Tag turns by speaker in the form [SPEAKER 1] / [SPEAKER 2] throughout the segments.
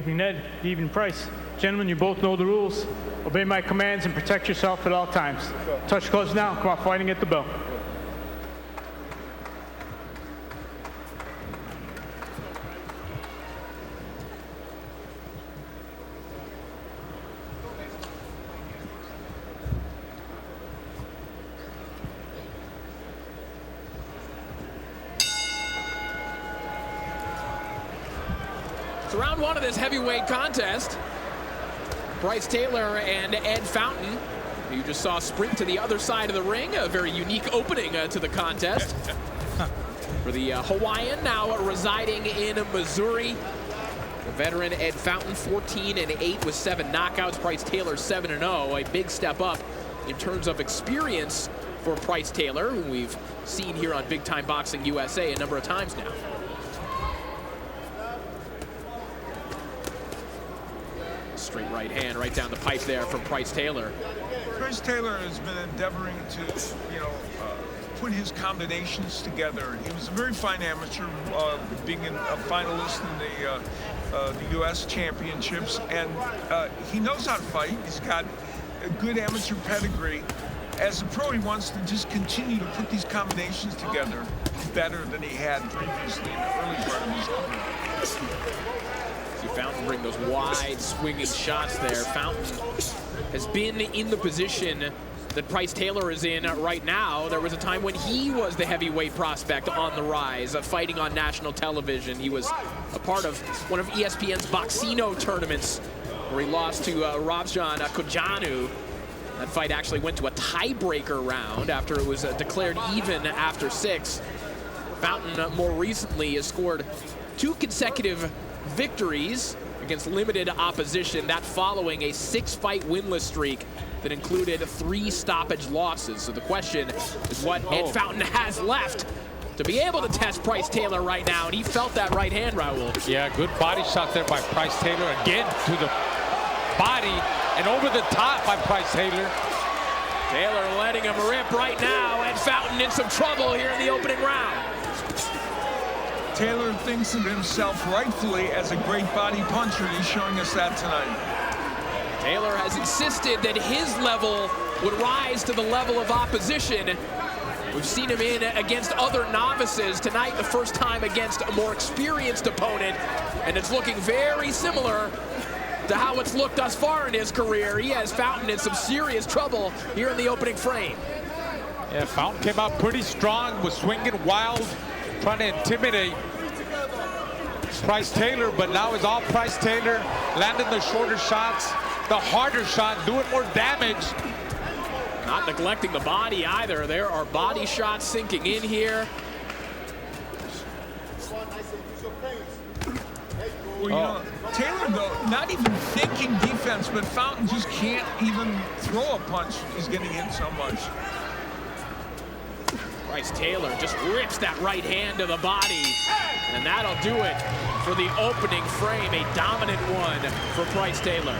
[SPEAKER 1] evening, Ed. Good evening, Pryce. Gentlemen, you both know the rules. Obey my commands and protect yourself at all times. Touch gloves now. Come on, fighting at the bell.
[SPEAKER 2] It's round one of this heavyweight contest. Pryce Taylor and Ed Fountain. You just saw sprint to the other side of the ring. A very unique opening to the contest. For the Hawaiian, now residing in Missouri. The veteran Ed Fountain, 14-8 with 7 knockouts. Pryce Taylor, 7-0. A big step up in terms of experience for Pryce Taylor, who we've seen here on Big Time Boxing USA a number of times now. Straight right hand right down the pipe there from Pryce Taylor.
[SPEAKER 3] Pryce Taylor has been endeavoring to, put his combinations together. He was a very fine amateur, being a finalist in the U.S. Championships, and he knows how to fight. He's got a good amateur pedigree. As a pro, he wants to just continue to put these combinations together better than he had previously in the early part of his career.
[SPEAKER 2] See Fountain bring those wide swinging shots there. Fountain has been in the position that Pryce Taylor is in right now. There was a time when he was the heavyweight prospect on the rise, fighting on national television. He was a part of one of ESPN's Boxino tournaments where he lost to Robjan Kojanu. That fight actually went to a tiebreaker round after it was declared even after 6. Fountain more recently has scored 2 consecutive victories against limited opposition, that following a 6-fight winless streak that included 3 stoppage losses. So the question is what Ed Fountain has left to be able to test Pryce Taylor right now, and he felt that right hand, Raul.
[SPEAKER 4] Yeah, good body shot there by Pryce Taylor. Again to the body and over the top by Pryce Taylor.
[SPEAKER 2] Taylor letting him rip right now. Ed Fountain in some trouble here in the opening round.
[SPEAKER 3] Taylor thinks of himself rightfully as a great body puncher. He's showing us that tonight.
[SPEAKER 2] Taylor has insisted that his level would rise to the level of opposition. We've seen him in against other novices. Tonight, the first time against a more experienced opponent, and it's looking very similar to how it's looked thus far in his career. He has Fountain in some serious trouble here in the opening frame.
[SPEAKER 4] Yeah, Fountain came out pretty strong, was swinging wild, trying to intimidate Pryce Taylor, but now it's all Pryce Taylor, landing the shorter shots, the harder shot, doing more damage.
[SPEAKER 2] Not neglecting the body either. There are body shots sinking in here.
[SPEAKER 3] Well, Taylor, though, not even thinking defense, but Fountain just can't even throw a punch. He's getting hit so much.
[SPEAKER 2] Pryce Taylor just rips that right hand to the body, and that'll do it for the opening frame. A dominant one for Pryce Taylor.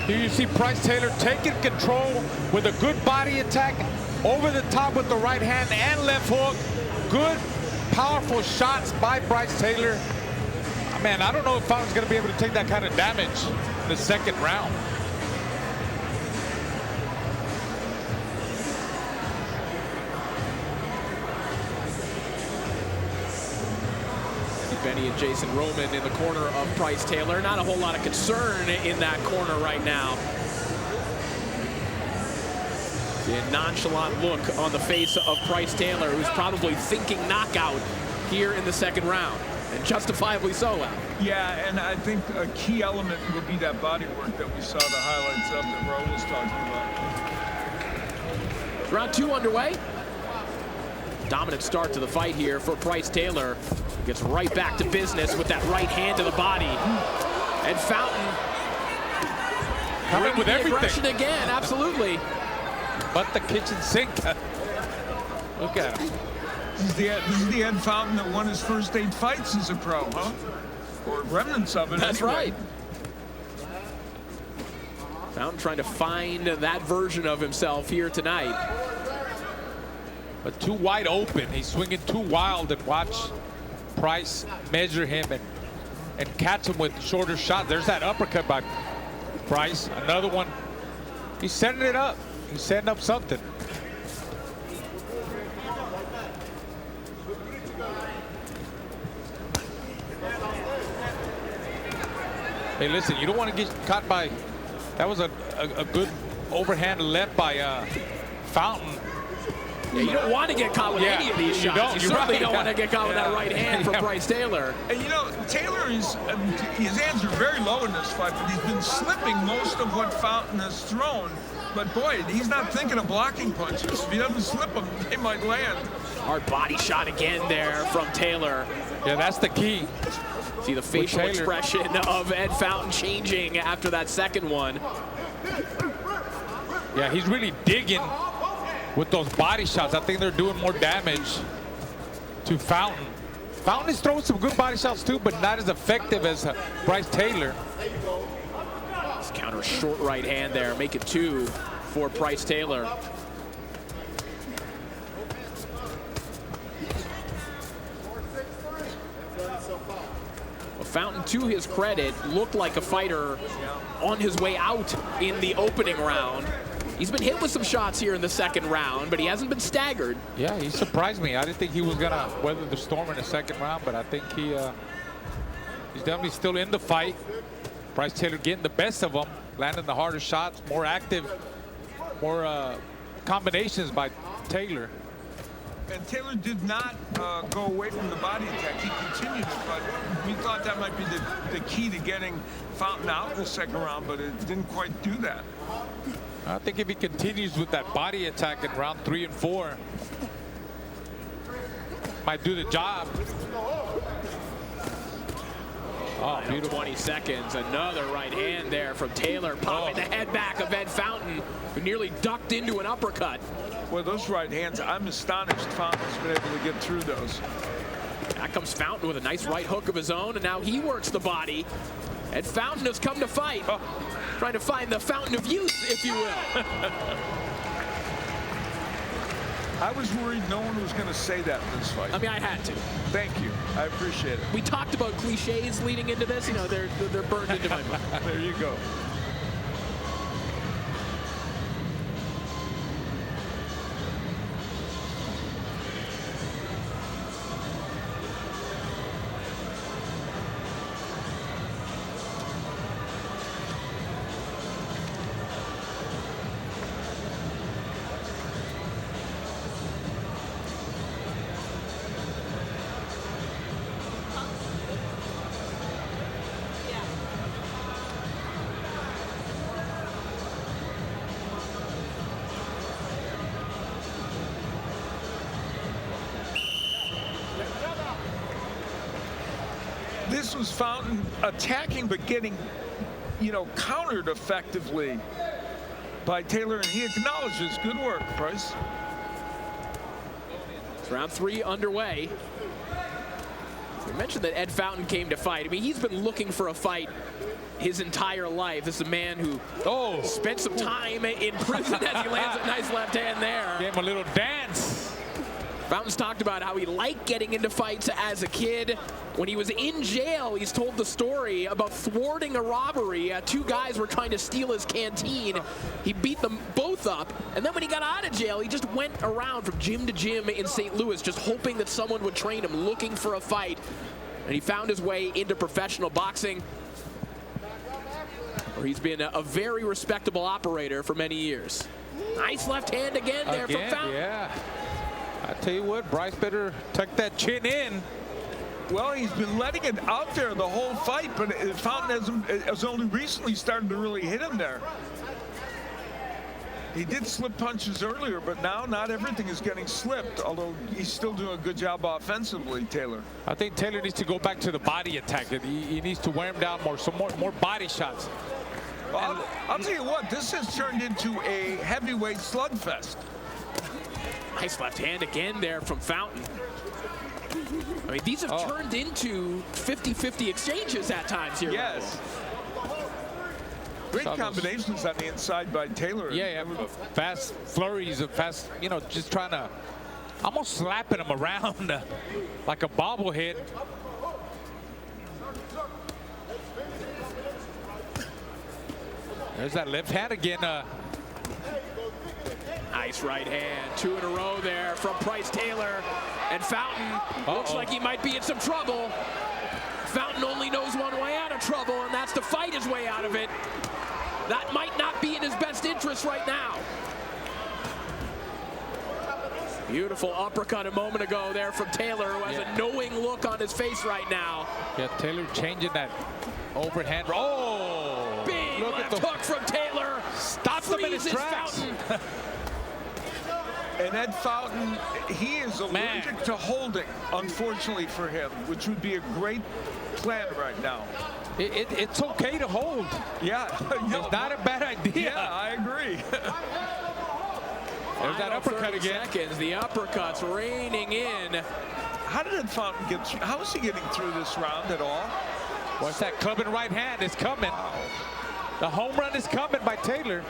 [SPEAKER 4] Here you see Pryce Taylor taking control with a good body attack, over the top with the right hand and left hook. Good, powerful shots by Pryce Taylor. Man, I don't know if Fountain's going to be able to take that kind of damage in the second round.
[SPEAKER 2] Benny and Jason Roman in the corner of Pryce Taylor. Not a whole lot of concern in that corner right now. A nonchalant look on the face of Pryce Taylor, who's probably thinking knockout here in the second round, and justifiably so.
[SPEAKER 3] Yeah, and I think a key element would be that body work that we saw the highlights of that Raul was talking about.
[SPEAKER 2] Round 2 underway. Dominant start to the fight here for Pryce Taylor. Gets right back to business with that right hand to the body. And Fountain
[SPEAKER 4] coming with everything.
[SPEAKER 2] Aggression again, absolutely.
[SPEAKER 4] But the kitchen sink. Look at him.
[SPEAKER 3] This is the Ed Fountain that won his first 8 fights as a pro, huh? Or remnants of it.
[SPEAKER 2] That's
[SPEAKER 3] anyway.
[SPEAKER 2] right. Fountain trying to find that version of himself here tonight.
[SPEAKER 4] But too wide open. He's swinging too wild, and watch Pryce measure him and catch him with shorter shots. There's that uppercut by Pryce. Another one. He's setting it up. He's setting up something. Hey, listen, you don't want to get caught by, that was a good overhand left by Fountain.
[SPEAKER 2] Yeah, you don't want to get caught with any of these shots. You certainly don't want to get caught with that right hand from Pryce Taylor.
[SPEAKER 3] And you know, Taylor is, his hands are very low in this fight, but he's been slipping most of what Fountain has thrown. But boy, he's not thinking of blocking punches. If he doesn't slip them, they might land.
[SPEAKER 2] Hard body shot again there from Taylor.
[SPEAKER 4] Yeah, that's the key.
[SPEAKER 2] See the facial expression of Ed Fountain changing after that second one.
[SPEAKER 4] Yeah, he's really digging with those body shots. I think they're doing more damage to Fountain. Fountain is throwing some good body shots too, but not as effective as Pryce Taylor.
[SPEAKER 2] Let's counter a short right hand there. Make it 2 for Pryce Taylor. Well, Fountain, to his credit, looked like a fighter on his way out in the opening round. He's been hit with some shots here in the second round, but he hasn't been staggered.
[SPEAKER 4] Yeah, he surprised me. I didn't think he was gonna weather the storm in the second round, but I think he's definitely still in the fight. Pryce Taylor getting the best of him, landing the harder shots, more active, more combinations by Taylor.
[SPEAKER 3] And Taylor did not go away from the body attack. He continued it, but we thought that might be the key to getting Fountain out in the second round, but it didn't quite do that.
[SPEAKER 4] I think if he continues with that body attack in round 3 and 4, might do the job. Oh, beautiful.
[SPEAKER 2] 20 seconds. Another right hand there from Taylor, popping the head back of Ed Fountain, who nearly ducked into an uppercut.
[SPEAKER 3] Well, those right hands, I'm astonished Fountain's been able to get through those.
[SPEAKER 2] Back comes Fountain with a nice right hook of his own, and now he works the body. Ed Fountain has come to fight. Trying to find the fountain of youth, if you will.
[SPEAKER 3] I was worried no one was going to say that in this fight.
[SPEAKER 2] I mean, I had to.
[SPEAKER 3] Thank you. I appreciate it.
[SPEAKER 2] We talked about cliches leading into this. You know, they're burned into my mind.
[SPEAKER 3] There you go. This was Fountain attacking but getting, you know, countered effectively by Taylor, and he acknowledges good work, Pryce.
[SPEAKER 2] It's round 3 underway. We mentioned that Ed Fountain came to fight. I mean, he's been looking for a fight his entire life. This is a man who spent some time in prison as he lands a nice left hand there.
[SPEAKER 4] Gave him a little dance.
[SPEAKER 2] Fountain's talked about how he liked getting into fights as a kid. When he was in jail, he's told the story about thwarting a robbery. 2 guys were trying to steal his canteen. He beat them both up. And then when he got out of jail, he just went around from gym to gym in St. Louis, just hoping that someone would train him, looking for a fight. And he found his way into professional boxing, where he's been a very respectable operator for many years. Nice left hand again there from Fountain.
[SPEAKER 4] Yeah. I tell you what, Bryce better tuck that chin in.
[SPEAKER 3] Well, he's been letting it out there the whole fight, but Fountain has only recently started to really hit him there. He did slip punches earlier, but now not everything is getting slipped, although he's still doing a good job offensively, Taylor.
[SPEAKER 4] I think Taylor needs to go back to the body attack. He needs to wear him down more, some more body shots.
[SPEAKER 3] Well, I'll tell you what, this has turned into a heavyweight slugfest.
[SPEAKER 2] Nice left hand again there from Fountain. I mean, these have turned into 50-50 exchanges at times here.
[SPEAKER 3] Yes. Great combinations on the inside by Taylor.
[SPEAKER 4] Yeah, fast flurries of fast, just trying to almost slapping him around like a bobblehead. There's that left hand again.
[SPEAKER 2] Nice right hand. 2 in a row there from Pryce Taylor. And Fountain looks like he might be in some trouble. Fountain only knows one way out of trouble, and that's to fight his way out of it. That might not be in his best interest right now. Beautiful uppercut a moment ago there from Taylor, who has a knowing look on his face right now.
[SPEAKER 4] Yeah, Taylor changing that overhand. Oh!
[SPEAKER 2] Big left hook from Taylor.
[SPEAKER 4] Stops him in his tracks.
[SPEAKER 3] And Ed Fountain, he is allergic to holding, unfortunately for him, which would be a great plan right now.
[SPEAKER 4] It's okay to hold.
[SPEAKER 3] Yeah.
[SPEAKER 4] It's not a bad idea.
[SPEAKER 3] Yeah, I agree.
[SPEAKER 4] There's that uppercut again.
[SPEAKER 2] Seconds, the uppercuts raining in.
[SPEAKER 3] How did Ed Fountain get through? How is he getting through this round at all?
[SPEAKER 4] What's that clubbing right hand? It's coming. The home run is coming by Taylor.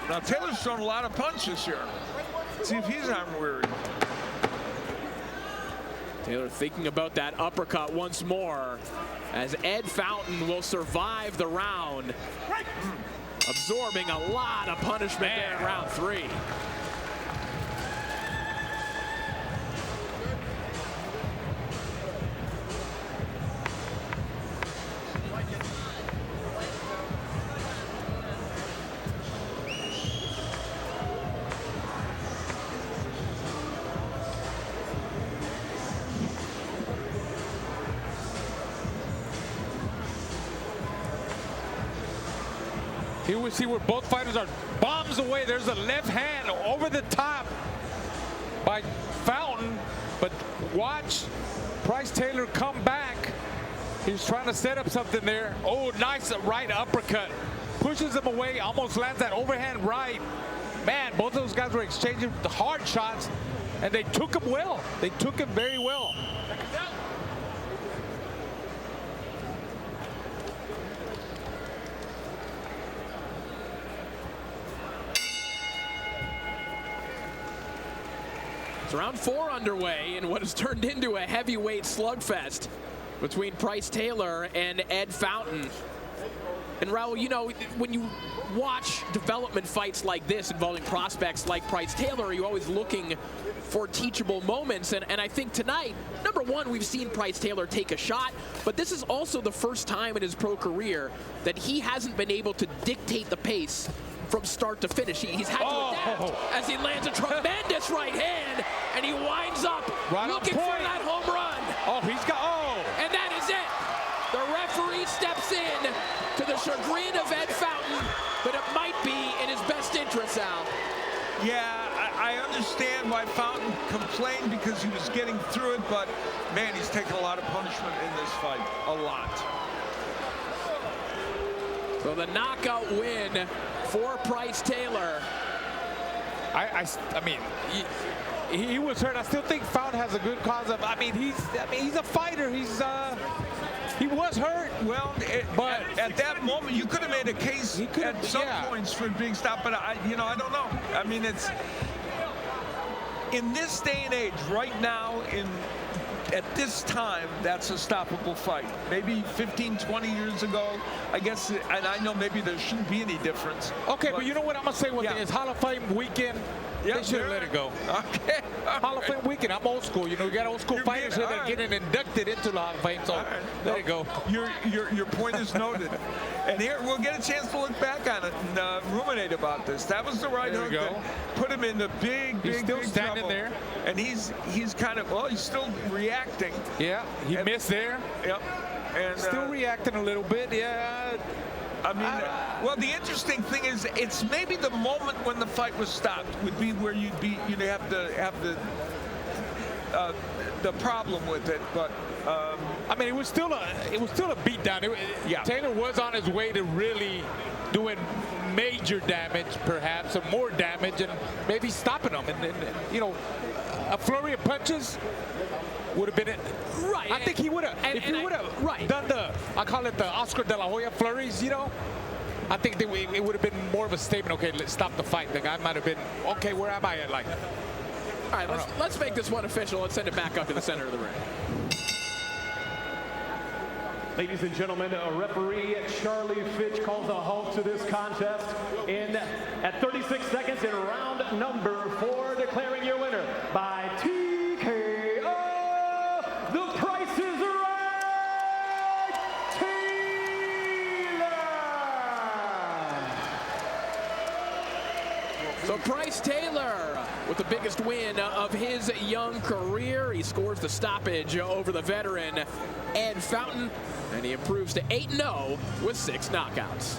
[SPEAKER 3] Now, Taylor's thrown a lot of punches here. Let's see if he's arm weary.
[SPEAKER 2] Taylor thinking about that uppercut once more as Ed Fountain will survive the round. Absorbing a lot of punishment there in round 3.
[SPEAKER 4] Here we see where both fighters are bombs away. There's a left hand over the top by Fountain. But watch Pryce Taylor come back. He's trying to set up something there. Oh, nice right uppercut. Pushes him away, almost lands that overhand right. Man, both of those guys were exchanging the hard shots, and they took him well. They took him very well.
[SPEAKER 2] It's round 4 underway in what has turned into a heavyweight slugfest between Pryce Taylor and Ed Fountain. And Raul, when you watch development fights like this involving prospects like Pryce Taylor, you're always looking for teachable moments. And I think tonight, number one, we've seen Pryce Taylor take a shot, but this is also the first time in his pro career that he hasn't been able to dictate the pace from start to finish. He's had to adapt as he lands a tremendous right hand, and he winds up looking for that home run. And that is it. The referee steps in to the chagrin of Ed Fountain, but it might be in his best interest, Al.
[SPEAKER 3] Yeah, I understand why Fountain complained because he was getting through it, but man, he's taken a lot of punishment in this fight. A lot.
[SPEAKER 2] So the knockout win for Pryce Taylor.
[SPEAKER 4] I mean, he was hurt. I still think Fountain has a good cause of. He's a fighter. He was hurt.
[SPEAKER 3] Well, but at that moment, you could have made a case at some points for being stopped. But I don't know. I mean, it's in this day and age, right now, at this time, that's a stoppable fight. Maybe 15, 20 years ago, I guess, and I know maybe there shouldn't be any difference.
[SPEAKER 4] Okay, but you know what? I'm going to say one thing. It's Hall of Fame weekend. They should have let it go.
[SPEAKER 3] Okay.
[SPEAKER 4] Hall of Fame weekend. I'm old school. We got old school fighters here that are getting inducted into the Hall of Fame. So let it go.
[SPEAKER 3] Your point is noted. And here we'll get a chance to look back on it and ruminate about this. That was the right hook that put him in the big
[SPEAKER 4] standing
[SPEAKER 3] trouble.
[SPEAKER 4] there.
[SPEAKER 3] And he's kind of he's still reacting.
[SPEAKER 4] Yeah, he missed there.
[SPEAKER 3] Yep. And
[SPEAKER 4] still reacting a little bit. Yeah.
[SPEAKER 3] I mean, well, the interesting thing is, it's maybe the moment when the fight was stopped would be where you'd have the problem with it. But
[SPEAKER 4] I mean, it was still a beatdown. Taylor was on his way to really doing major damage, perhaps, or more damage, and maybe stopping him. And a flurry of punches would have been it.
[SPEAKER 2] Right.
[SPEAKER 4] I think he would have. If he would have done the, I call it the Oscar De La Hoya flurries, you know, I think it would have been more of a statement. Okay, let's stop the fight. The guy might have been, okay, where am I at? Like,
[SPEAKER 2] all right, let's make this one official. Let's send it back up to the center of the ring.
[SPEAKER 5] Ladies and gentlemen, referee Charlie Fitch calls a halt to this contest at 36 seconds in round number 4, declaring your winner by TKO, the Price is Right, Taylor!
[SPEAKER 2] So Pryce Taylor with the biggest win of his young career. He scores the stoppage over the veteran Ed Fountain, and he improves to 8-0 with 6 knockouts.